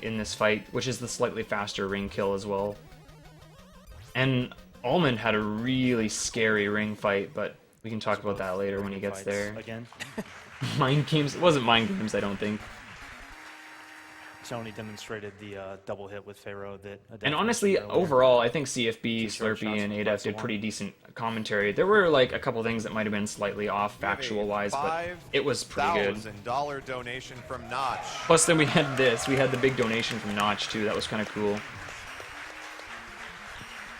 in this fight, which is the slightly faster ring kill as well. And Almond had a really scary ring fight, but we can talk about that later when he gets Fights there. again. Mind games? It wasn't mind games, I don't think. Shoni demonstrated the double hit with Pharaoh that. And honestly, overall, I think CFB, Slurpee, and ADEF did pretty decent commentary. There were like a couple things that might have been slightly off factual-wise, but it was pretty good. $5,000 donation from Notch. Plus, then we had this. We had the big donation from Notch too. That was kind of cool.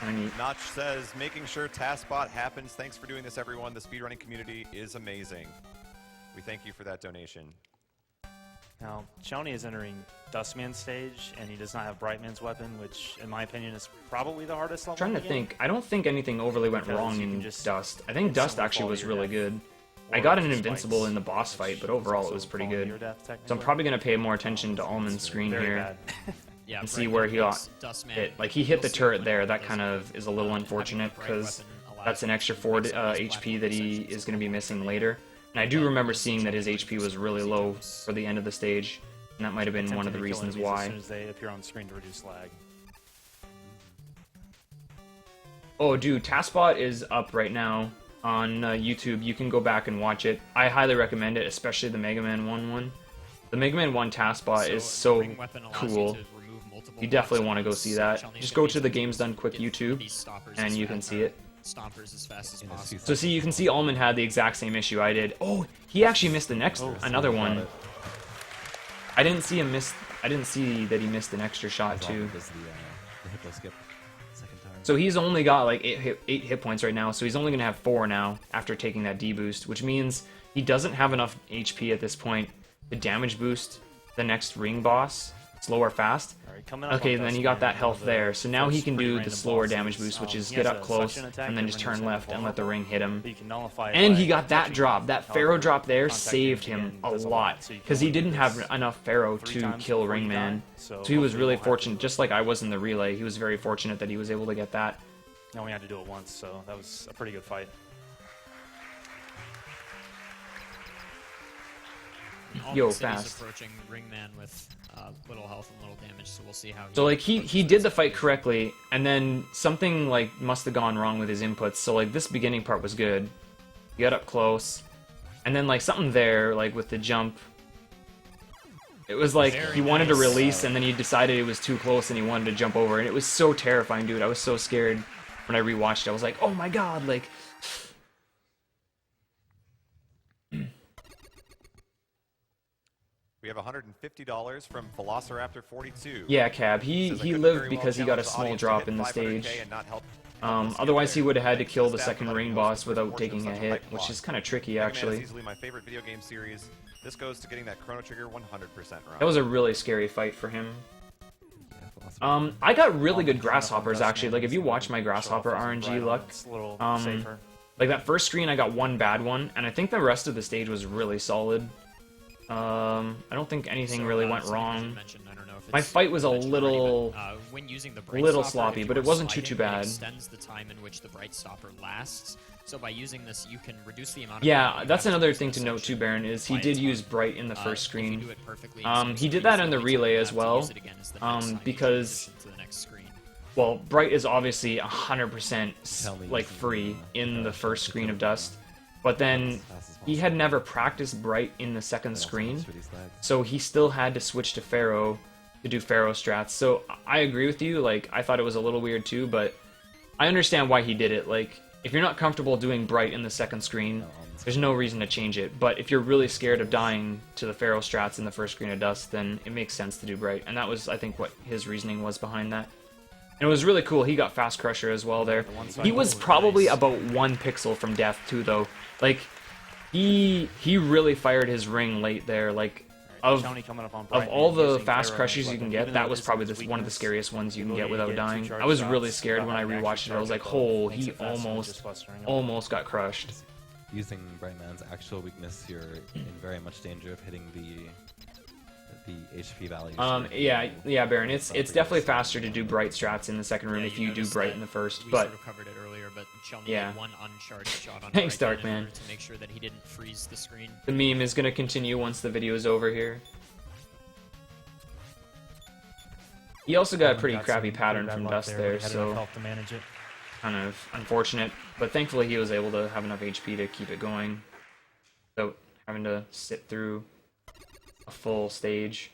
Kinda neat. Notch says, making sure TaskBot happens. Thanks for doing this, everyone. The speedrunning community is amazing. We thank you for that donation. Now, Shoni is entering Dustman stage, and he does not have Brightman's weapon, which, in my opinion, is probably the hardest level. I'm trying to think. I don't think anything overly went Because wrong you can in just Dust. I think hit Dust someone actually fall to was your really death. good. I Or got an spikes, invincible in the boss which fight, but is overall it also was pretty falling to good. your death, So I'm technically. probably going to pay more attention to Almond's screen Very here bad. Yeah, and see Brightman where he makes got Dustman. hit. Like, he hit the You'll see turret when there. he That does kind it. of is a little Having unfortunate a bright because weapon allows that's an him extra to 4 make some of his HP that he platform is going to be sections missing better. later. And I do But remember those seeing that his jump HP was really easy low jumps. for the end of the stage, and that might have been one of the Attempting to reasons kill enemies why. As soon as they appear on screen to reduce lag. Oh, dude, TaskBot is up right now on YouTube. You can go back and watch it. I highly recommend it, especially the Mega Man 1 one. The Mega Man 1 TaskBot is so ring weapon allows cool. You, to remove multiple You definitely block want to go zones. see that. Shelly's Just gonna go to the need Games Done Quick get YouTube, these stoppers and as you can fast- see it. Stompers as fast as In his possible. So see, you can see Almond had the exact same issue I did. Oh, he actually missed the next another Got one. it. I didn't see him miss. I didn't see that he missed an extra shot As too. Almond does the hippo skip second time. So he's only got like 8 hit points right now. So he's only gonna have 4 now after taking that D boost, which means he doesn't have enough HP at this point to damage boost the next ring boss, slow or fast. Alright, coming up Okay, on then you got Dustman, that one health of the there. So now he first can pretty do the random slower bosses. damage boost, which is He get has up a close suction attack and then that just renders turn him left and let the vulnerable, ring hit him. but you can nullify it And by he got that touching drop. him. That However, Pharaoh drop there contact saved damage him again a does lot so you can because he only do didn't have this enough Pharaoh 3 to times kill before you die, Ringman. so So he was hopefully really you won't have fortunate, to. just like I was in the relay. He was very fortunate that he was able to get that. I only had to do it once, so that was a pretty good fight. Yo, Almond City's fast. approaching Ringman with little health and little damage, so we'll see how. So like he did the fight correctly, and then something like must have gone wrong with his inputs. So like this beginning part was good. He got up close, and then like something there, like with the jump. It was like Very he wanted to nice. release, and then he decided it was too close, and he wanted to jump over, and it was so terrifying, dude. I was so scared when I rewatched it. I was like, oh my god, like. We have $150 from Velociraptor42. Yeah, Cab. Says, He "I couldn't lived very well because he got a challenge the small audience to drop hit in the 500K stage. and not help us get Otherwise, he there. would have had to Thanks kill to the staff second for letting ring me host boss the without portion of taking a such hit, hype which vlog. is kind of tricky, Mega Man actually. is easily my favorite video game series. This goes to getting that Chrono Trigger 100% run. That was a really scary fight for him. Yeah, philosophy. I got really good Almond coming up on grasshoppers Dustman, actually. Like if you so watch my show grasshopper off some RNG bright luck, elements, a little um, safer. like that first screen I got one bad one, and I think the rest of the stage was really solid. I don't think anything So, really went something I should wrong. mention, I don't know if My it's fight was a mentioned already, little- but, when using the bright little stopper, sloppy, if but you it are wasn't too sliding, bad. It extends the time in which the bright stopper lasts. So by using this, you can reduce the amount of Yeah, time you that's have another use thing this to note too, section Baron, is he by a did ton. use Bright in the first If you screen. do it perfectly, He did that on the relay as well, To the because- Well, Bright is obviously 100% Tell me like this is, free in the first to screen kill of Dust, but then as fast as he possible. had never practiced Bright in the second And also screen, helps with these lags. so he still had to switch to Pharaoh to do Pharaoh strats. So I agree with you. Like I thought it was a little weird too, but I understand why he did it. Like if you're not comfortable doing Bright in the second screen, No, Almond's there's no reason to change it. But if you're really scared of dying to the Pharaoh strats in the first screen of Dust, then it makes sense to do Bright. And that was, I think, what his reasoning was behind that. And it was really cool. He got Fast Crusher as well there. He was probably about 1 pixel from death too, though. Like he really fired his ring late there. Like of Shoni coming up on of Bright all and the using fast Pharaoh crushes as you can weapon, get, even that though was it is probably his one of the weakness, scariest ones you can the get ability without to get dying. two I was charge really shots scared when I without having to rewatched actually it. I was like, charge it, oh, makes he it faster than just clustering him. almost got crushed. Using Brightman's actual weakness, you're in very much danger of hitting the HP values. Yeah, Baron. It's Properties. definitely faster to do Bright strats in the second room if you do Bright in the first. We But sort of covered it earlier, but Shelmy Yeah. had one uncharged shot on Thanks, Bright in Darkman. order to make sure that he didn't freeze the screen. the meme is gonna continue once the video is over here. He also got a pretty crappy pattern from Dust there, so help to manage it. kind of unfortunate. But thankfully he was able to have enough HP to keep it going without having to sit through a full stage.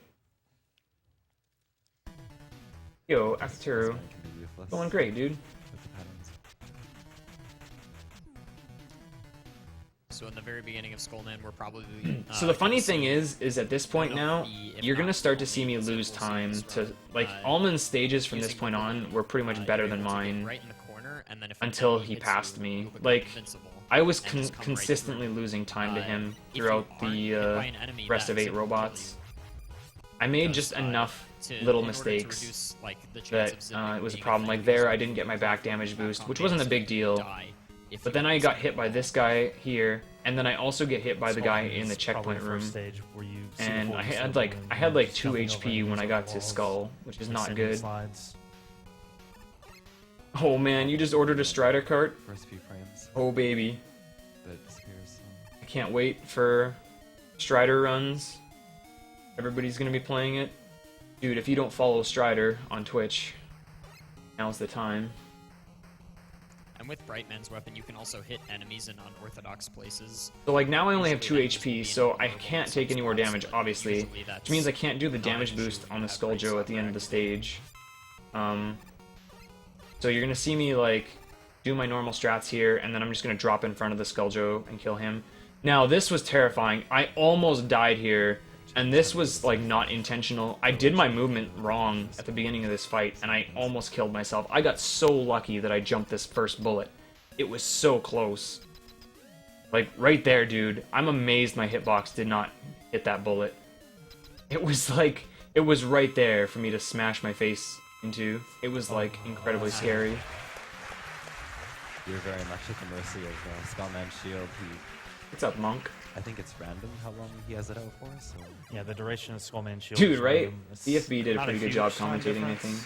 Yo, This Actero, man can be ruthless going great, dude. with the patterns. So in the very beginning of Skullman, we're probably. So the funny gonna thing see is at this point one of now, the, if you're gonna not start to the see me only lose example time series to from, like uh, Almond's stages from this using point the on balloon, were pretty much you're better able than to get mine right in the corner, and then if an until enemy he hits passed you, me. you'll become Like invincible I was and just come right through. consistently losing time to him If you throughout aren't the hit by an enemy, rest that of 8 simple will kill robots. you. I made Because, just enough to- little in order to mistakes reduce, like, the chance that of zipping it was a being problem. thing, Like there, so I you didn't get my back damage back boost, on which base wasn't a and big you deal. die if But you then I miss got on hit the by wall. this guy here, and then I also get hit by the guy Skullman in the is probably checkpoint the room. first stage where you see the And full I use of had the like balloon, I had like 2 jumping over HP when I enemies got over to walls, Skull, which is not extending good. Slides. Oh man, you just ordered a Strider cart? First few frames, Oh baby. that disappears. I can't wait for Strider runs. Everybody's gonna be playing it. Dude, if you don't follow Strider on Twitch, now's the time. And with Brightman's weapon, you can also hit enemies in unorthodox places. So like now I only have 2 Usually enemies will HP, be so I invulnerable can't in take some any more spots, damage, but obviously. usually that's Which means I can't do the not damage an issue boost when on you the have Skull Great Joe at the Stopper end of the activated. stage. So you're gonna see me like do my normal strats here, and then I'm just gonna drop in front of the Skull Joe and kill him. Now this was terrifying. I almost died here, and this was like not intentional. I did my movement wrong at the beginning of this fight, and I almost killed myself. I got so lucky that I jumped this first bullet. It was so close. Like right there, dude. I'm amazed my hitbox did not hit that bullet. It was like it was right there for me to smash my face into. It was like incredibly scary. You're very much at the mercy of Skullman's shield. What's up, Monk? I think it's random how long he has it out for, so Yeah, the duration of Skullman Shield. Dude, is right? random. It's CFB did a not pretty good huge job time commentating, I difference, think.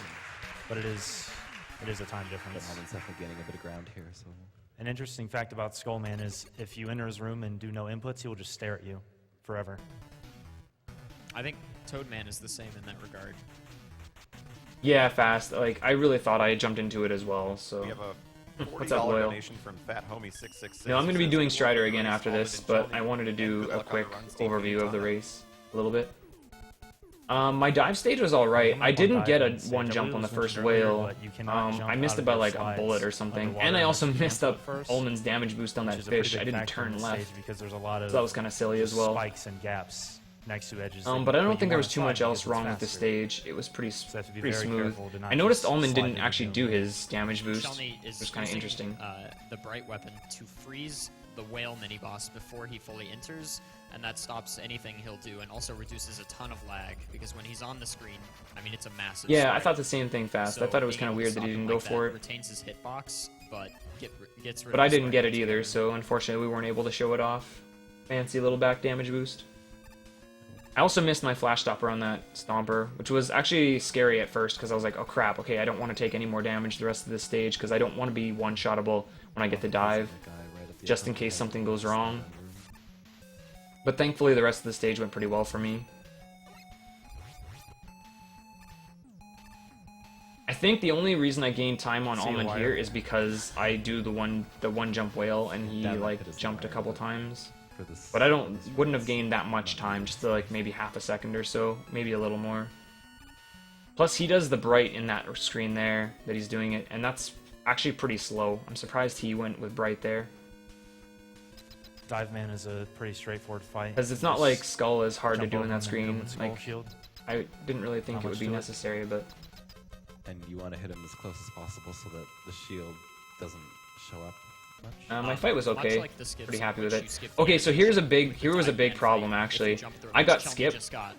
But it is a time but difference. Almond's definitely gaining a bit of ground here, so An interesting fact about Skullman is if you enter his room and do no inputs, he will just stare at you forever. I think Toadman is the same in that regard. Yeah, fast. Like I really thought I had jumped into it as well. So We have a What's $40 up, Loyal? donation from Fat Homie 666. no, I'm gonna be Says, doing "Good Strider luck again race, after Almond this, and but Shelby, I wanted to and do good a luck on quick the run, Steve overview of the Benitana." race a little bit. My dive stage was alright. I didn't get a one jump on the first whale. I missed it by like a bullet or something, and I also missed up Ullman's damage boost on that fish. I didn't turn left, because there's a lot of so that was kind of silly as well. spikes and gaps next to edges. But I don't you think there was wanna too much slide else because it's wrong with this faster. stage. It was pretty So you have to be pretty very smooth. careful to not I noticed just Ullman slide didn't into actually him. do his damage boost, Shelny which is was kind of using, interesting. the Bright weapon to freeze the whale mini boss before he fully enters, and that stops anything he'll do, and also reduces a ton of lag because when he's on the screen, I mean it's a massive. Yeah, I strike. thought the same thing fast. I So thought it was being kind of able to weird that he stop him didn't go like that for it. Retains his hitbox, but gets rid But of I the didn't get it strike either, altogether. so unfortunately we weren't able to show it off. Fancy little back damage boost. I also missed my flash stopper on that stomper, which was actually scary at first because I was like, oh crap, okay, I don't want to take any more damage the rest of this stage because I don't want to be one-shottable when I get to dive, the guy right at the just in upper case right something of goes the wrong. room. But thankfully the rest of the stage went pretty well for me. I think the only reason I gained time on See you, Almond Wire. here is because I do the one jump whale and he Damn, that like hit us jumped a wire, couple but times. For this, But I this wouldn't have race, gained that much not time, really. just to like maybe half a second or so, maybe a little more. Plus he does the bright in that screen there that he's doing it, and that's actually pretty slow. I'm surprised he went with bright there. Dive Man is a pretty straightforward fight. Because it's not Just like Skull is hard to jump do over in him that and go screen. with Skull Like Shield. I didn't really think Not it would much be to it. necessary, but And you want to hit him as close as possible so that the shield doesn't show up much. my fight was Much okay. like the skips Pretty in happy which with you it. skip the Okay, so animation here was a with the big Dive Man problem fight, if you actually. jump through it, I which got Shelny skipped, just got.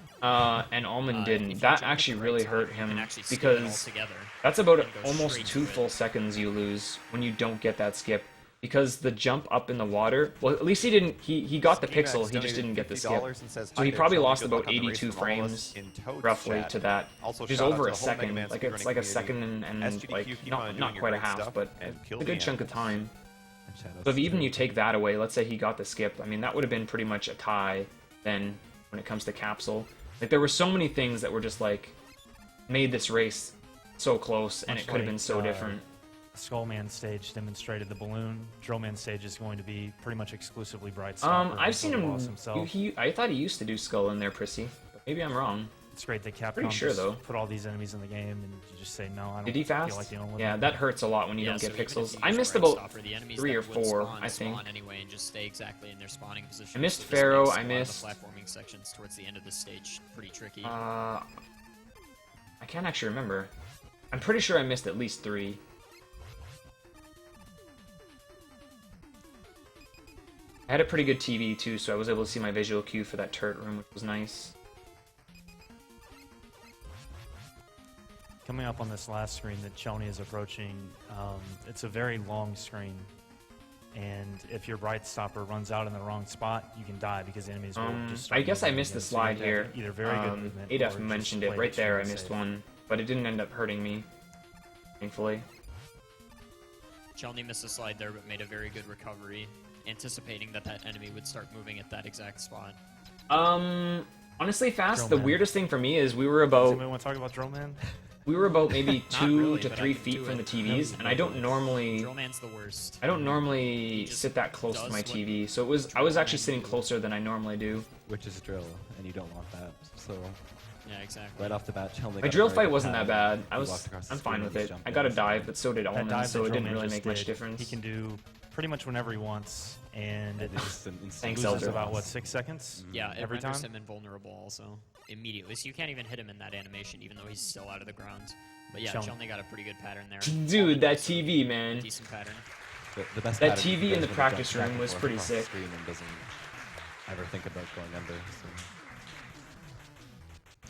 and Almond If didn't. you That jump at actually the really right hurt time, you can him actually skip it because altogether that's about and go almost straight 2 to full it. seconds you lose when you don't get that skip. Because the jump up in the water, well, at least he didn't. He got the Ski-Max pixel. He just donated didn't get the skip. $50 and says, So "Hi he there, probably Shelby. lost Good about luck on the race 82 from all of frames us in Toad's roughly chat." to that. Also, Which is shout out over to a the whole Mega second. Man Like speedrunning it's like a community. second and SGDQ, like keep on doing not your quite a great half, stuff but and kill a good the chunk of ants. time. And shout So outs if even to you take that away, let's say he got the skip, I mean that would have been pretty much a tie then when it comes to Capsule. Like there were so many things that were just like made this race so close and Much it could have been like, so different. Skullman stage demonstrated the balloon. Drillman stage is going to be pretty much exclusively bright. Stopper I've until seen the him. boss himself. I thought he used to do Skull in there, Prissy. But maybe I'm wrong. It's great that Capcom Pretty sure, just though. put all these enemies in the game, and you just say no. I don't Did he feel fast? like dealing with Yeah, them. that hurts a lot when you Yeah, don't get so even if pixels. you I use missed Bright about Stopper, the enemies 3 that or would 4, spawn I think. spawn anyway and just stay exactly in their spawning position. I missed so this Pharaoh, makes I a lot of missed- the platforming sections towards the end of the stage pretty tricky. I can't actually remember. I'm pretty sure I missed at least 3. I had a pretty good TV too, so I was able to see my visual cue for that turret room, which was nice. Coming up on this last screen that Chony is approaching, it's a very long screen. And if your Bright Stopper runs out in the wrong spot, you can die because enemies will just start I guess I moving missed the again. So you have slide to have here. Either very good movement or Adaf just mentioned play it right there. I extremely missed safe. one, but it didn't end up hurting me, thankfully. Chelny missed a slide there, but made a very good recovery, anticipating that that enemy would start moving at that exact spot. Honestly, Fast, Drill the Man. weirdest thing for me is we were Does about anybody want to talk about Drill Man? maybe Not 2 really, to but I 3 can feet do from the it. TVs, and I don't normally Drillman's the worst. I sit that close to does my what TV, so I was actually Drillman sitting do. closer than I normally do. Which is drill, and you don't want that. So Yeah, exactly. right off the bat, Chelmley My got a drill very fight good wasn't that pattern. bad. He walked across the I'm screen fine and with just it. jumped I got a in, so- dive, but so did That Almond, dive so that it didn't Drillman really just make much did, difference. He can do pretty much whenever he wants, and it It's just an instant Thanks, loses Elder. about, what, 6 seconds? Yeah, it Every renders time? him invulnerable also immediately, so you can't even hit him in that animation, even though he's still out of the ground. But yeah, Chelny. Chelny got a pretty good pattern there. Dude, that TV, man. Decent pattern. The best That pattern is TV in the when he practice jumps back room and was forth pretty across the sick. screen and doesn't ever think about going under. So.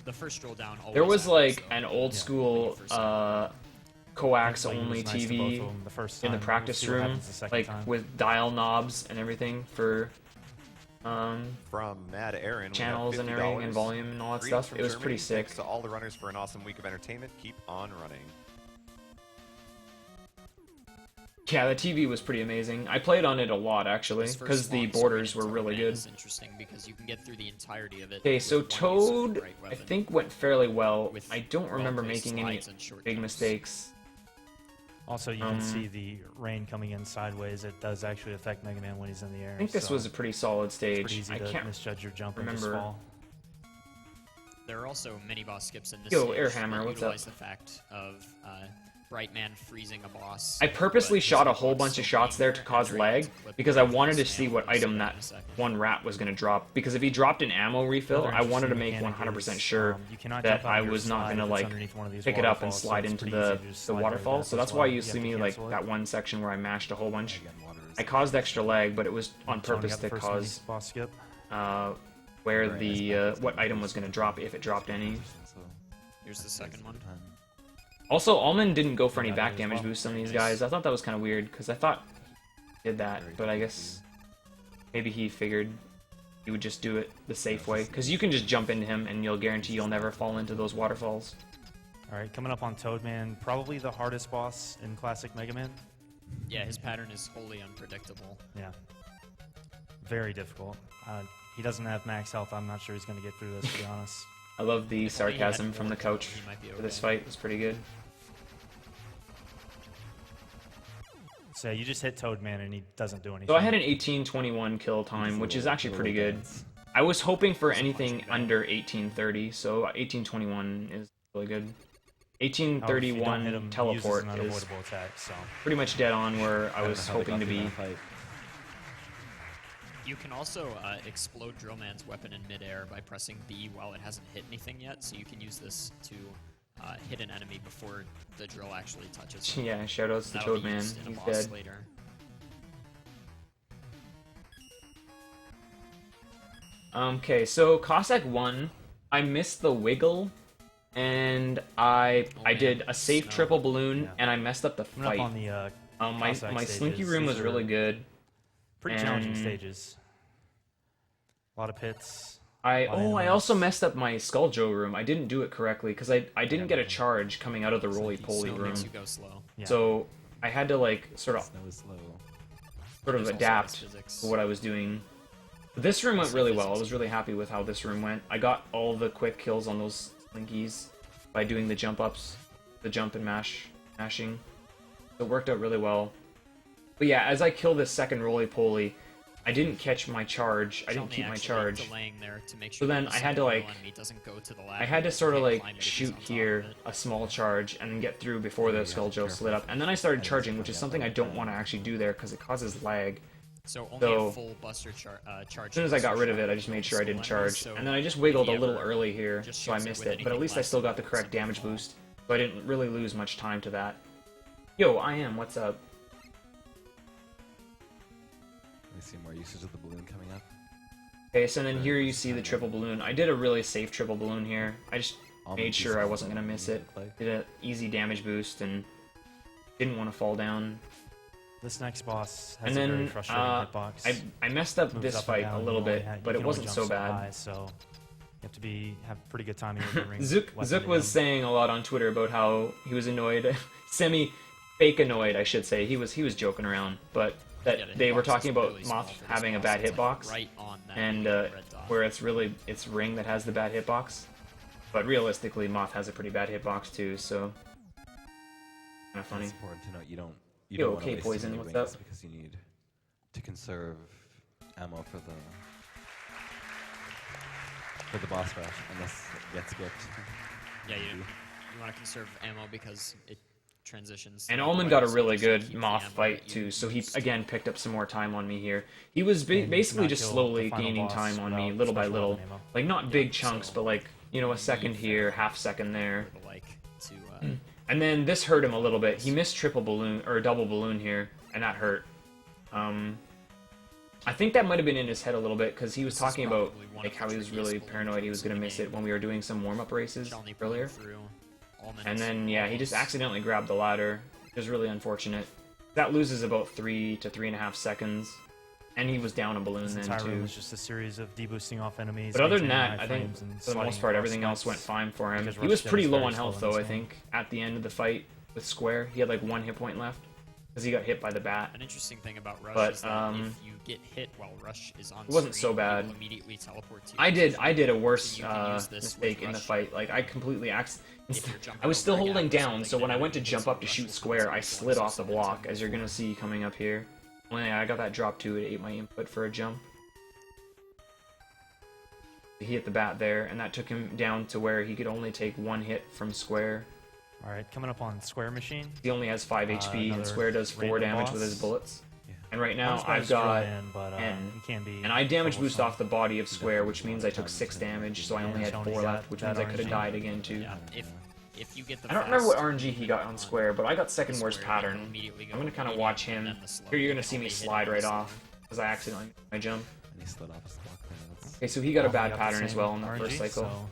The first drill down always There was happens, like though. an old Yeah, school when you first start. coax Like, he only was nice to both TV of them the first in the time. We'll practice see what room, happens the second like time. with dial knobs and everything for From Mad Aaron, we have channels and $50. everything and volume and all that Greetings stuff. from It was Germany. pretty sick. Thanks to all the runners for an awesome week of entertainment. Keep on running. Yeah, the TV was pretty amazing. I played on it a lot actually This first because the long borders screen were in really Toad good. is interesting because you can get through the entirety of it. Okay, with so one use of Toad, the right I weapon. think went fairly well. with I don't remember well-placed making any slides and short big jumps. mistakes. Also, you can see the rain coming in sideways. It does actually affect Mega Man when he's in the air. I think this so was a pretty solid it's pretty stage. easy I to can't misjudge your jump and just remember. fall. There are also mini boss skips in this Yo, stage Airhammer, that what's utilize up? the fact of Brightman freezing a boss. I purposely but shot a his whole hitbox bunch still of shots being there to there cause and lag able to clip because I the wanted to snail see what we'll see item that that in a second. one rat was going to drop. Because if he dropped an ammo refill, Another I wanted to interesting make mechanic 100% is, sure you cannot that jump out I of your was not slide going to if it's like underneath one of these pick it up and waterfalls, so slide it's into pretty easy the to just slide down waterfall. death So as that's well. why you You see have to me like cancel it. that one section where I mashed a whole bunch. Again, water is I caused extra lag, but it was on Tony purpose got the to first cause boss skip. where Right, the I suppose what item was going to drop if it dropped any. so Here's the second one. Also, Almond didn't go for any Yeah, back as damage well. boosts on these Nice. guys. I thought that was kind of weird because I thought he did that, Very but I good guess maybe he figured he would just do it the safe way because you can just jump into him and you'll guarantee you'll never fall into those waterfalls. All right, coming up on Toadman, probably the hardest boss in classic Mega Man. Yeah, his pattern is wholly unpredictable. Yeah, very difficult. He doesn't have max health. I'm not sure he's going to get through this, to be honest. I love the If only he had sarcasm from more the coach he might be for this okay. fight. It was pretty good. So you just hit Toadman and he doesn't do anything. So I had an 18:21 kill time, which is actually pretty good. I was hoping for anything under 18:30, so 18:21 is really good. However, if you don't hit 18:31 him, he uses teleport an is unavoidable attack. So pretty much dead on where I don't was know how they hoping got to through be. that fight. You can also explode Drillman's weapon in midair by pressing B while it hasn't hit anything yet, so you can use this to hit an enemy before the drill actually touches him. Yeah, shoutouts to That'll be Toadman. used in a He's boss dead. later. Okay, so Cossack 1, I missed the wiggle, and I man, did a safe snow. triple balloon, Yeah. and I messed up the coming up fight. on the My Cossack slinky stages, room these was really are good. pretty challenging and- stages. A lot of pits. I lot of I also enemies. messed up my Skull Joe room. I didn't do it correctly because I didn't get a charge coming out of the roly poly Snow room. makes you go slow. Yeah. So I had to like sort of Snow is slow. There's also adapt ice physics. to what I was doing. But this room went Snow really well. I physics. was really happy with how this room went. I got all the quick kills on those slinkies by doing the jump ups, the jump and mashing. It worked out really well. But yeah, as I kill this second roly poly, I didn't catch my charge. I didn't Shelny keep my actually charge. delaying there to make So sure then that I the had to, second like, wheel enemy doesn't go to the ladder I had to and sort of hit like climb it if he's shoot on top here of it. a small charge and then get through before the you have to Skull be Joe careful slid up. with And then I started I just charging, kinda which is got something I that don't down. want to actually do there because it causes lag. So only So, a full buster charge. As soon as I got rid of it, I just made sure I didn't charge. And then I just wiggled a little early here, so I missed it. But at least I still got the correct damage boost, so I didn't really lose much time to that. Yo, I am, what's up? We see more usage of the balloon coming up. Okay, so then here you see the triple balloon. I did a really safe triple balloon here. I just made sure I wasn't going to miss it. Did an easy damage boost and didn't want to fall down. This next boss has And a very then frustrating hitbox. I messed up Moves this up and fight down, a you little only bit, ha- you but it can only wasn't jump so bad. high, so you have to have pretty good timing with the ring. Zook weapon was to saying a lot on Twitter about how he was annoyed, semi-fake annoyed, I should say. He was joking around, but that Yeah, the they were hitbox talking is about really small Moth for this having a boss. bad It's, like, hitbox, right on that and red dot. where it's Ring that has the bad hitbox, but realistically Moth has a pretty bad hitbox too, so kind of funny. It's important to note you don't. You Yo, don't wanna okay, waste Poison, any what's wings up? because you need to conserve ammo for the boss rush unless it gets skipped. Yeah, you want to conserve ammo because it transitions. And to Almond the got a weapon, so really just to good keep the Moth ammo fight that you too, so he used. again picked up some more time on me here. He was And you basically cannot just kill slowly the final gaining boss time on me, without little by special little. weapon ammo. Like not big so chunks, but like, you know, a second here, half second there. the like to And then this hurt him a little bit. He missed triple balloon or double balloon here, and that hurt. I think that might have been in his head a little bit because he was This is talking about probably one like of how the he was trickiest really balloon paranoid he was jumps in gonna the miss it game. when we were doing some warm up races Shelny pulling earlier. through. Almond And then yeah, he just almost- accidentally grabbed the ladder, which is really unfortunate. That loses about 3 to 3.5 seconds, and he was down a balloon This then entire room too. is just a series of deboosting off enemies. But other than maintaining that, high I think frames, and for the most sliding part across everything else went spikes. fine for him. because He Rush was Jet pretty is low very on slow health in though, this I game. think, at the end of the fight with Square. He had like 1 hit point left because he got hit by the bat. An interesting thing about Rush But, is that if you get hit while Rush is on it wasn't screen, so bad. he will immediately teleport to you. I did a worse So you can use this mistake with in the Rush. fight. Like I completely If you're jumping I was still over a holding gap or down, something, so when I then went to it jump hits up to Rush shoot will Square, come I to slid off the so block, as you're gonna see coming up here. Well, yeah, I got that drop too. It ate my input for a jump. He hit the bat there, and that took him down to where he could only take 1 hit from Square. All right, coming up on Square Machine. He only has 5 HP, and another Square does 4 random damage with his boss. bullets. Yeah. And right now, Punch Bow's I've got drill in, but, N, it can be and I damage boost troublesome. off the body of Square, which means I took 6 damage, so I only had Showing 4 he's left, got which that means I could have RNG. died again too. Yeah, if you get the I don't remember what fast RNG he got on Square, but I got second worst Square, you'll pattern. immediately go I'm gonna kind of medium watch and him. then the slow. Here you're You gonna can see me only hit slide him right slow. off because I accidentally missed my jump. And he slid off his block there. That's Okay, so he got a Oh, bad we got the pattern as same well in that RNG, first cycle. so-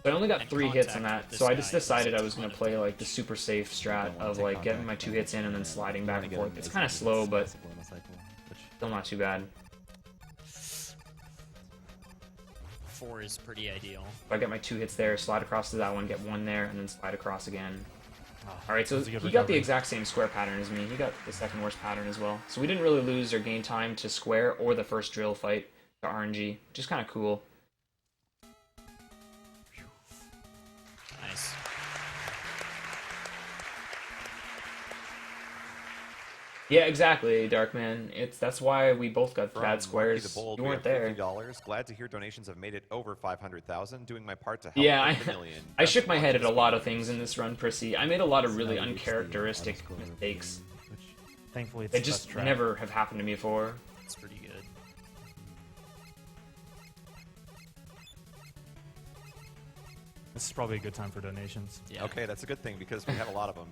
So I only got And 3 hits on contact that, with this so I just guy does decided a I was gonna ton of play like damage. the super safe strat don't wanna of take like getting contact my 2 hits in and then sliding you back wanna and get forth. him It's as kind of easy slow, as but possible in a cycle, which still not too bad. 4 is pretty ideal. If I get my 2 hits there, slide across to that one, get 1 there, and then slide across again. Oh, Alright, so that was a good he got the recovery. exact same Square pattern as me. He got the second worst pattern as well. So we didn't really lose or gain time to Square or the first drill fight to RNG, which is kind of cool. Nice. Yeah, exactly, Darkman. That's why we both got From bad Rookie squares. the Bold, You we weren't have there. $50. Glad to hear donations have made it over 500,000. Doing my part to help Yeah, make the million. I Best shook my of luck head to at a this lot of video. things in this run, Prissy. I made a lot of really now you reach the uncharacteristic auto-score mistakes balloon, which Thankfully, it's that the just best track. never have happened to me before. It's pretty good. This is probably a good time for donations. Yeah. Okay, that's a good thing because we have a lot of them.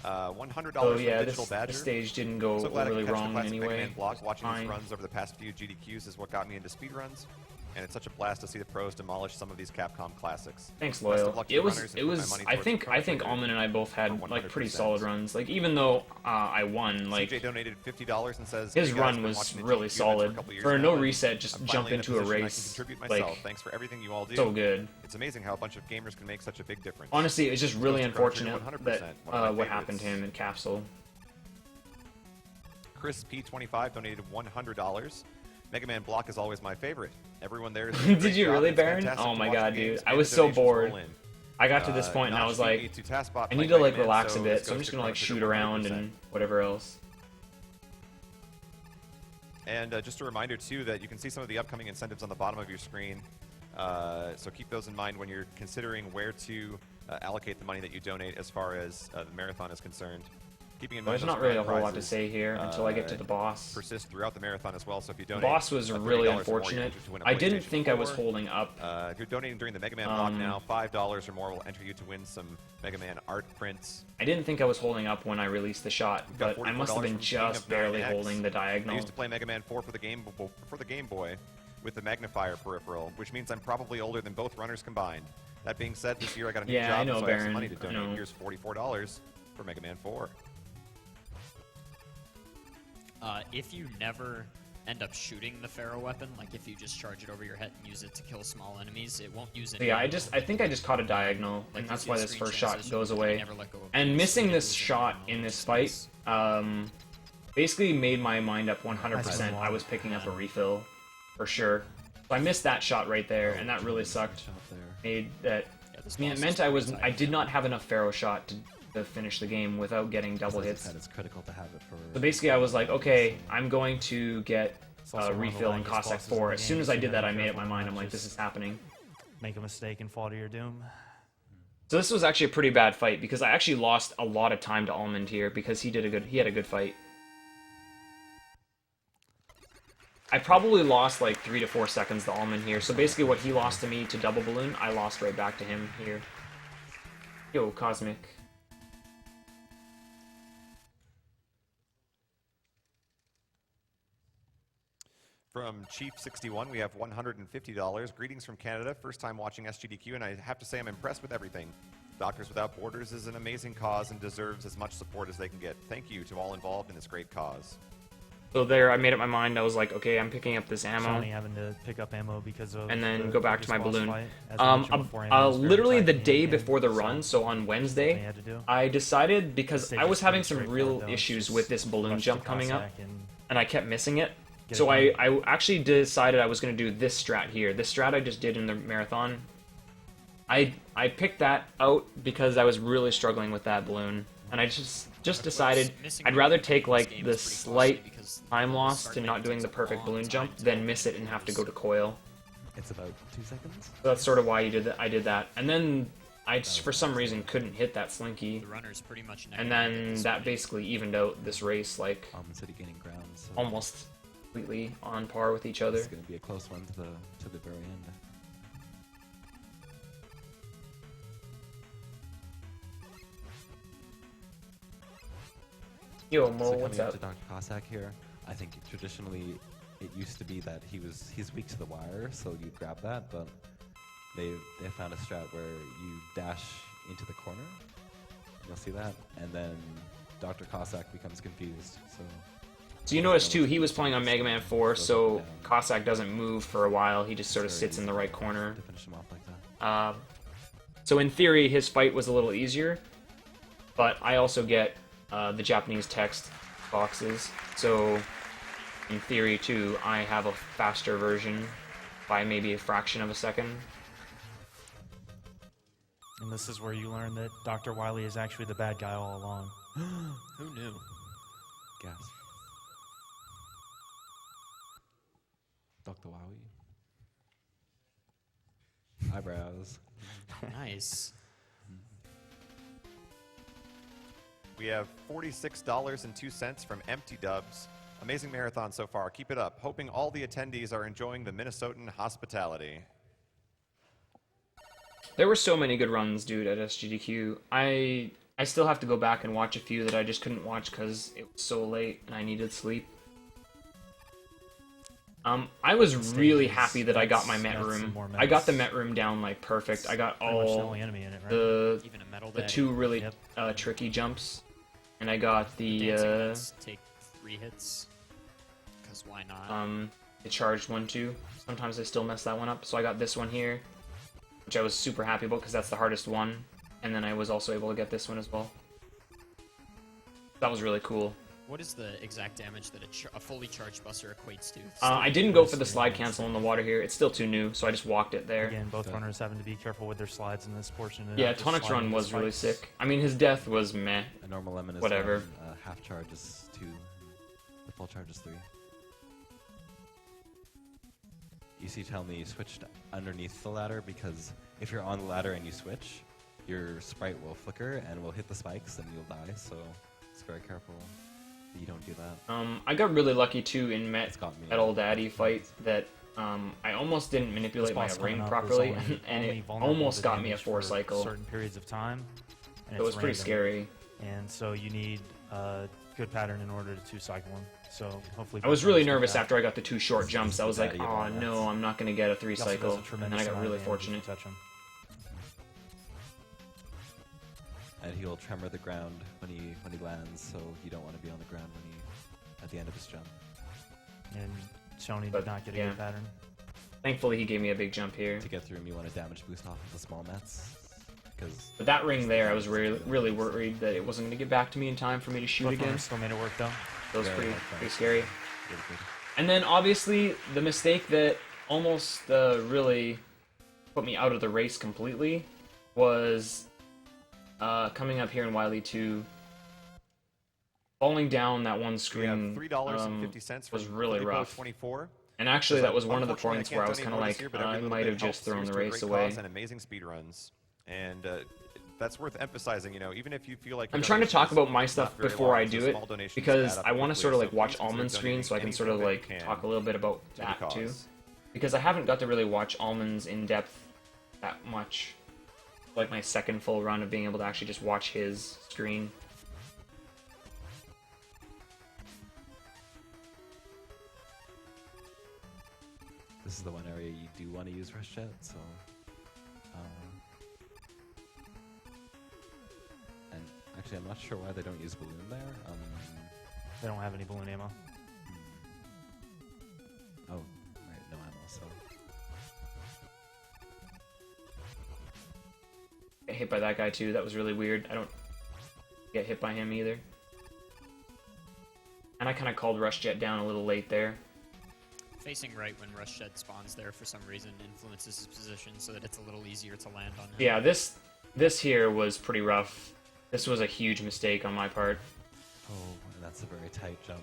$100 Oh from yeah, Digital this Badger. stage didn't go So glad I really could catch the wrong in classic any Mega way. Man block. Watching Fine. these runs over the past few GDQs is what got me into speedruns, and it's such a blast to see the pros demolish some of these Capcom classics. Thanks, Best of Loyal. luck to It the was. runners and It put my was. money I towards think. the I think Pro Almond and I both had for like pretty 100%. solid runs. Like even though I won, like CJ donated $50 and says his "Hey guys, run been was watching the really GDQ events solid. For, a couple years For a now, no and reset, just I'm jump finally in into a position I can race. contribute Like myself. Thanks for everything you all do. so good. It's amazing how a bunch of gamers can make such a big difference. Honestly, it's just really Goes to Croucher unfortunate 100%, that one of my what happened to favorites. him in Capsule. Chris P25 donated $100. Mega Man Block is always my favorite. Everyone there is Did you really, Baron? Oh my god, dude. I was so bored. I got to this point and I was like, I need to like relax a bit, so I'm just gonna like shoot around and whatever else. And just a reminder, too, that you can see some of the upcoming incentives on the bottom of your screen. So keep those in mind when you're considering where to allocate the money that you donate as far as the marathon is concerned. Keeping in mind There's those not really a grand whole lot to prizes, say here until I get to the boss. persist throughout the marathon as well. So if you The donate, boss was $30 really or more, you're unfortunate. entered to win a I didn't PlayStation think I was 4. holding up. If you're donating during the Mega Man block now, $5 or more will enter you to win some Mega Man art prints. I didn't think I was holding up when I released the shot, got but I must have $44 been from King just of barely 9X. holding the I diagonal. used to play Mega Man 4 for the Game Boy with the magnifier peripheral, which means I'm probably older than both runners combined. That being said, this year I got a new Yeah, I job, know, so I have some Baron. money to I donate. know. Here's $44 for Mega Man 4. If you never end up shooting the Pharaoh weapon, like if you just charge it over your head and use it to kill small enemies, it won't use any. Yeah, I think I just caught a diagonal, Like, and that's gives you why a this screen first shot transition, goes and away. never let go of And it, missing so this it loses shot any in this space. fight, basically made my mind up 100%. Nice I was picking up a refill, for sure. So I missed that shot right there, and that really sucked. Shot there. Made that. Yeah, this I mean, it boss meant is pretty I tight. did not have enough Pharaoh shot to finish the game without getting double As I hits. said, it's critical to have it for. So basically, I was like, okay, I'm going to get It's also one of the refill in laggiest Cossack bosses in 4. the As soon game, as so I you did gotta that, I be made up my careful mind. not I'm like, this just is happening. Make a mistake and fall to your doom. So this was actually a pretty bad fight because I actually lost a lot of time to Almond here because he had a good fight. I probably lost like 3 to 4 seconds to Almond here. So basically what he lost to me to Double Balloon, I lost right back to him here. Yo, Cosmic. From Chief61, we have $150. Greetings from Canada. First time watching SGDQ, and I have to say I'm impressed with everything. Doctors Without Borders is an amazing cause and deserves as much support as they can get. Thank you to all involved in this great cause. So there, I made up my mind. I was like, okay, I'm picking up this ammo. Shawnee having to pick up ammo because of And then the go back to my previous boss balloon. fight. As I mentioned before, ammo is very Literally tight the in day game, before the so run, so on something Wednesday, you had to do. I decided because Stage I was is having pretty some real straightforward, though. It's issues just with this balloon rush jump to coming up, Cossack and I kept missing it. Get So it done. I actually decided I was going to do this strat here. This strat I just did in the marathon. I picked that out because I was really struggling with that balloon, and I just decided missing I'd the rather balloon take in like this game the is pretty slight costly because time the loss start to menu not doing takes the a perfect long balloon time jump to than open miss it and have to go to doors. coil. It's about 2 seconds. So that's sort of why I did that. And then I just, for some reason, couldn't hit that slinky. The runner's pretty much And never gonna then get this that point. basically evened out this race, like, Almond City gaining ground. So almost completely on par with each other. It's going to be a close one to the very end. Yo, So Mo, coming what's up up? to Dr. Cossack here, I think traditionally it used to be that he's weak to the wire, so you grab that, but they found a strat where you dash into the corner. You'll see that, and then Dr. Cossack becomes confused. So you notice too, he was playing on Mega Man 4, Goes up so and down. Cossack doesn't move for a while. He just sort of It's sits very in the easy right corner. to finish him off like that. So in theory, his fight was a little easier, but I also get the Japanese text boxes. So in theory too, I have a faster version by maybe a fraction of a second. And this is where you learn that Dr. Wily is actually the bad guy all along. Who knew? Gasp. Dr. Wowie. Eyebrows. Nice. We have $46.02 from Empty Dubs. Amazing marathon so far. Keep it up. Hoping all the attendees are enjoying the Minnesotan hospitality. There were so many good runs, dude, at SGDQ. I still have to go back and watch a few that I just couldn't watch because it was so late and I needed sleep. I was really happy that I got my Met That's room. more I got the mets. Met room down like perfect. I got Pretty much the all only enemy in it, right? the Even a metal the daddy. two really Yep. tricky jumps, and I got the Dancing Nuts take 3 hits. Because why not? the charged one too. Sometimes I still mess that one up. So I got this one here, which I was super happy about because that's the hardest one. And then I was also able to get this one as well. That was really cool. What is the exact damage that a fully charged buster equates to? I didn't go for the slide cancel in the water here. It's still too new, so I just walked it there. Again, both runners having to be careful with their slides in this portion. and Yeah, not just Tonic's sliding run was into really spikes. sick. I mean, his death was meh. A normal lemon is Whatever. 1, half charge is 2, the full charge is 3. you see tell me you switched underneath the ladder, because if you're on the ladder and you switch, your sprite will flicker and will hit the spikes and you'll die, so it's very careful that you don't do that. I got really lucky too in It's got me. that old Addy fight that I almost didn't manipulate my Boss coming ring up is properly, only- and only it vulnerable almost to got me a damage 4 for cycle. certain periods of time. And It was it's pretty random. scary. And so you need a good pattern in order to cycle them. So hopefully. I was both really runners get nervous that. after I got the 2 short This jumps. is I the was like, daddy of oh all no, nuts. I'm not going to get a 3 He also does cycle. a And then tremendous I got amount really of damage if you fortunate. touch him. And he'll tremor the ground when he lands, so you don't want to be on the ground when he at the end of his jump. And Shoni But, did not get a yeah. good pattern. Thankfully, he gave me a big jump here. To get through him, you want to damage boost off of the small nets, because But that ring there, I was really worried that it wasn't going to get back to me in time for me to shoot Both again. runners still made it work though. That was Very pretty, hard fight. pretty scary. really good. And then obviously the mistake that almost really put me out of the race completely was coming up here in Wily 2, falling down that one We have screen $3.50 was from really Filippo rough. 24. And actually that was one of the Unfortunately, points I where I can't was kind of donate like, borders here, but every I little might bit have just helps. thrown Here's the to a race great away. cause and amazing speed runs. And that's worth emphasizing, you know, even if you feel like your I'm trying to donation talk is about my not stuff very before I large, do the it, small donations because add up I want to quickly, sort of so like watch please consider Almond's screen donating so I can any sort of bit you like can talk a little bit about to the that too. cause. Because I haven't got to really watch Almonds in depth that much. Like my second full run of being able to actually just watch his screen. This is the one area you do want to use Rush Jet, so. And actually, I'm not sure why they don't use Balloon there. They don't have any balloon ammo. Oh, right, no ammo, so. Get hit by that guy too, that was really weird. I don't get hit by him either. And I kind of called Rush Jet down a little late there. Facing right when Rush Shed spawns there for some reason influences his position so that it's a little easier to land on him. Yeah, this here was pretty rough. This was a huge mistake on my part. Oh, and that's a very tight jump.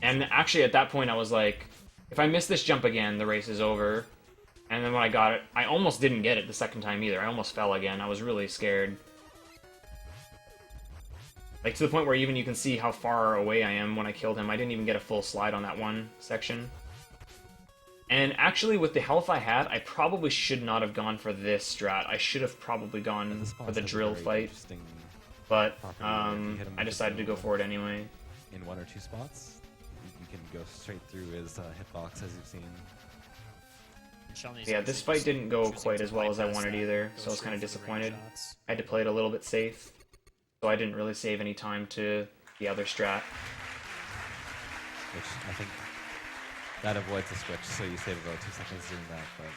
And actually at that point I was like, if I miss this jump again, the race is over. And then when I got it, I almost didn't get it the second time either. I almost fell again. I was really scared. Like, to the point where even you can see how far away I am when I killed him. I didn't even get a full slide on that one section. And actually, with the health I had, I probably should not have gone for this strat. I should have probably gone This for boss the has a drill very fight. interesting But property where if you hit him I with a decided to go drill for it anyway. in one or two spots. You can go straight through his hitbox, as you've seen. Shelny's Yeah, actually this fight just didn't go choosing quite to as well as I bypass wanted that, either, go so I was straight kind of for the range disappointed. shots. I had to play it a little bit safe, so I didn't really save any time to the other strat. Which I think that avoids the switch, so you save about 2 seconds doing that. But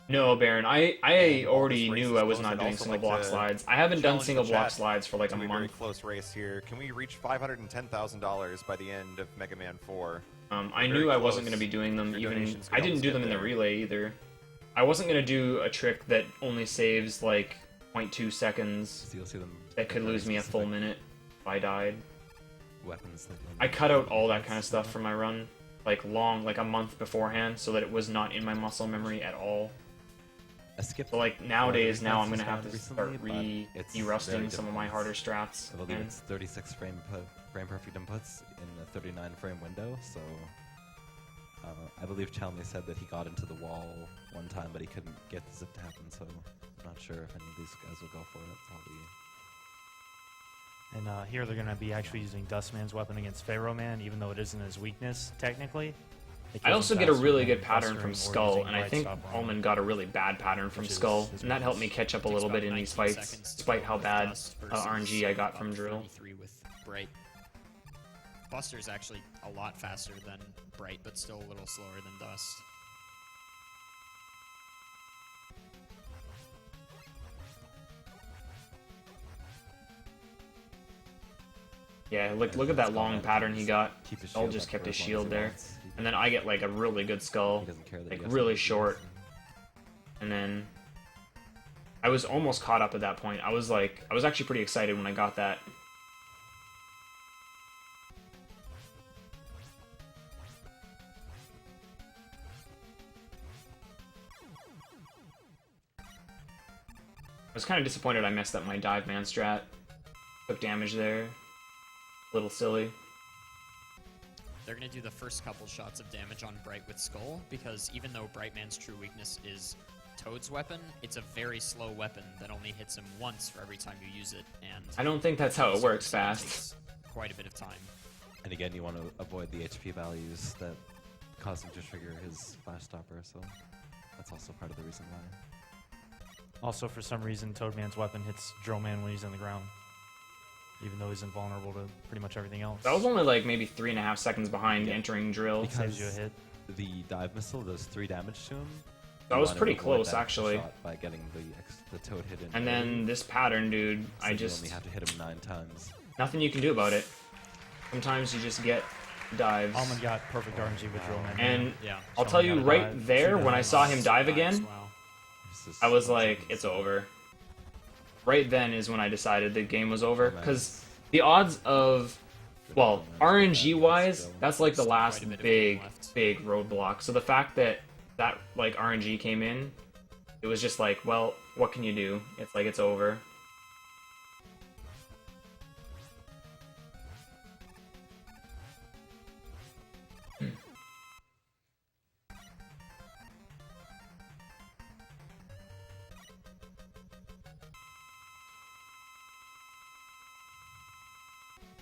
No, Baron, I And while already this race knew is I was close, not I'd doing also single like block to slides. I haven't done challenge the single block chat slides for like to a a very month. close race here. Can we reach $510,000 by the end of Mega Man 4? I Very knew I wasn't close. going to be doing them Your even. donations could I help didn't us do get them in the there. relay either. I wasn't going to do a trick that only saves like 0.2 seconds. so you'll see them. That could very lose me a full specific minute if I died. Weapons. That I cut out all that kind of stuff from my run, like a month beforehand, so that it was not in my muscle memory at all. I skipped. So like nowadays, now I'm gonna have to start recently, but it's de-rusting very some of my difficult. harder strats. I believe again. it's 36 frame perfect inputs in a 39 frame window. So I believe Chalmey said that he got into the wall one time, but he couldn't get the zip to happen. So I'm not sure if any of these guys will go for it. It's probably And here they're going to be actually using Dustman's weapon against Pharaoh Man, even though it isn't his weakness, technically. It I kills also him get a faster really than good pattern Buster from or Skull, using and I Bright think Stop Run. Almond got a really bad pattern from Which is Skull, his and that helped me weakness. catch up a Takes little about bit in these 19 fights, seconds to despite go how with bad Dust versus RNG I got about from Drill. 33 with Bright. Buster's actually a lot faster than Bright, but still a little slower than Dust. Yeah, look at that long pattern he got. keep his Skull shield just up kept for his as long as shield he there. wants. And then I get like a really good skull, He doesn't care that he like has to really do short. this. And then I was almost caught up at that point. I was actually pretty excited when I got that. I was kind of disappointed I messed up my dive man strat. Took damage there. A little silly. They're going to do the first couple shots of damage on Bright with Skull, because even though Brightman's true weakness is Toad's weapon, it's a very slow weapon that only hits him once for every time you use it, and I don't think that's how it works it fast. takes quite a bit of time. And again, you want to avoid the HP values that cause him to trigger his flash stopper, so that's also part of the reason why. Also, for some reason, Toadman's weapon hits Drillman when he's in the ground, even though he's invulnerable to pretty much everything else. That was only like maybe 3.5 seconds behind entering drill. Saves you a hit. The dive missile does 3 damage to him. That You was wanna pretty avoid close, that actually. shot by getting the toad hit in. And early, then this pattern, dude, so I you just... only have to hit him 9 times. Nothing you can do about it. Sometimes you just get dives. Almond got perfect RNG with Drillman. And Yeah. I'll tell you Someone right gotta dive. there, Two when I dives. saw him dive again, Wow. It's just- I was like, it's over. Right then is when I decided the game was over, because the odds of, well, RNG-wise, that's like the last Quite a bit of big, game left. big roadblock. So the fact that like RNG came in, it was just like, well, what can you do? It's like it's over.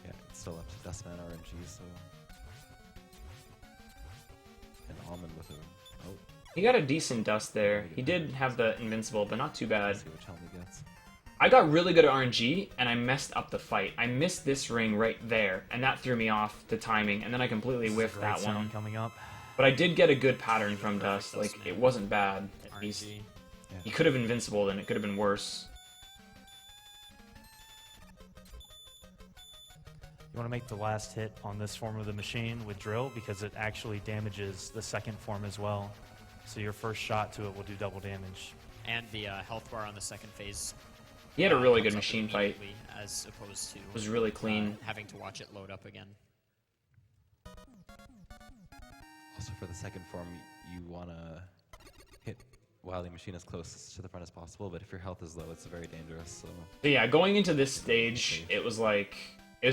Yeah, it's still up to Dustman RNG, so. And Almond with a. Oh, He got a decent dust there. He did have the invincible, but not too bad. let's see what Chelmy gets. I got really good at RNG, and I messed up the fight. I missed this ring right there, and that threw me off the timing, and then I completely whiffed Great that sound one. coming up. But I did get a good pattern from Dust. Like, it wasn't bad, at least. RNG. He could have invincible, and it could have been worse. You want to make the last hit on this form of the machine with drill because it actually damages the second form as well. So your first shot to it will do double damage. And the health bar on the second phase. He had a really comes good up machine fight. immediately, as opposed to It was really clean. having to watch it load up again. Also, for the second form, you want to hit while the machine is close to the front as possible, but if your health is low, it's very dangerous, so. But yeah, going into this stage, it was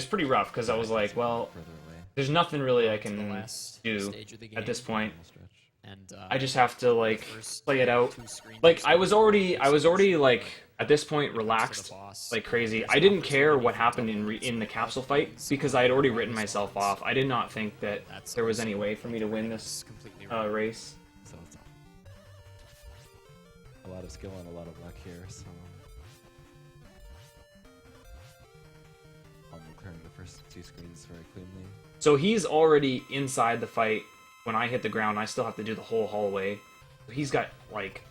pretty rough, because I was like, well, Further away. there's nothing really I The can last do stage of the game. at this point. Final stretch. And I just have to, like, first play it out. 2 screens Like, or I was so already, before like, at this point, to the relaxed boss. like crazy. There's I didn't opportunity care what for happened double in the so capsule both fight, ways. because I had already written myself off. I did not think that That's there was also- any way for me to win It's this completely right. race. So it's a lot of skill and a lot of luck here, so. I'm clearing the first 2 screens very cleanly. So he's already inside the fight. When I hit the ground, I still have to do the whole hallway. So he's got, like,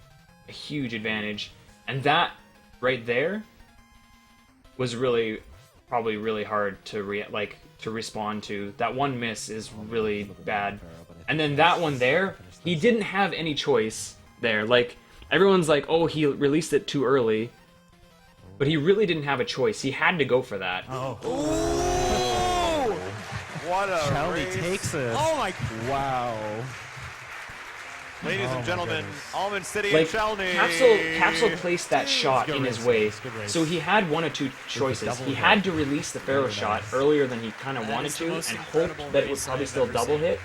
a huge advantage. And that, right there, was probably really hard to respond to. That one miss is really bad. And then that one there, he didn't have any choice there. Like, everyone's like, oh, he released it too early. But he really didn't have a choice. He had to go for that. Oh, What a Chelmy race. takes it. Oh my! Wow. Ladies Oh and my gentlemen, goodness. Almond City Like, and Chelny. Capsule placed that shot good in his race, way, it's good race. so he had one or two choices. double He hit. had to release the Pharaoh Very shot nice. earlier than he kind of That wanted is the to, most and hope incredible that it would race probably I've still ever double seen. hit,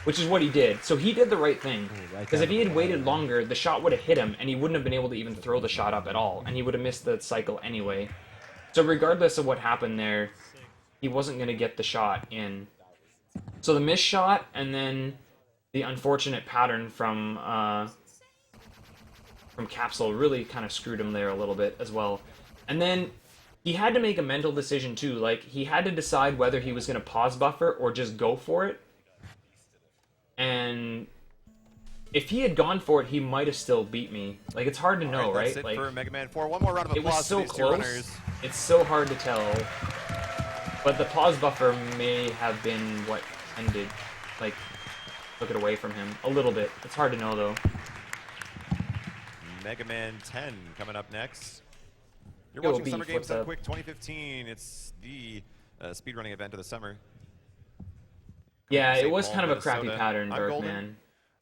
which is what he did. So he did the right thing, right because down if he to had the waited wire. longer, the shot would have hit him, and he wouldn't have been able to even throw the shot up at all, and he would have missed the cycle anyway. So regardless of what happened there, he wasn't going to get the shot in. So the missed shot, and then the unfortunate pattern from Capsule really kind of screwed him there a little bit as well. And then he had to make a mental decision too. Like, he had to decide whether he was going to pause buffer or just go for it. And if he had gone for it, he might have still beat me. Like, it's hard to know, All right? That's it Like, for Mega Man 4. One more round of it applause was so for these two close. runners. It's so hard to tell. But the pause buffer may have been what ended, like, took it away from him a little bit. It's hard to know though. Mega Man 10 coming up next. You're Yo, watching Beef, Summer Games what's Done up? Quick 2015. It's the speedrunning event of the summer. Yeah, it St. was Paul, kind of a crappy Minnesota. pattern, I'm Golden. Darkman.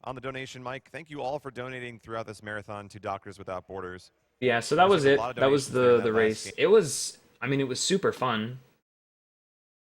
On the donation mic, thank you all for donating throughout this marathon to Doctors Without Borders. Yeah, so that was There's a it. lot of That was donations during the that last race. game. It was, I mean, it was super fun.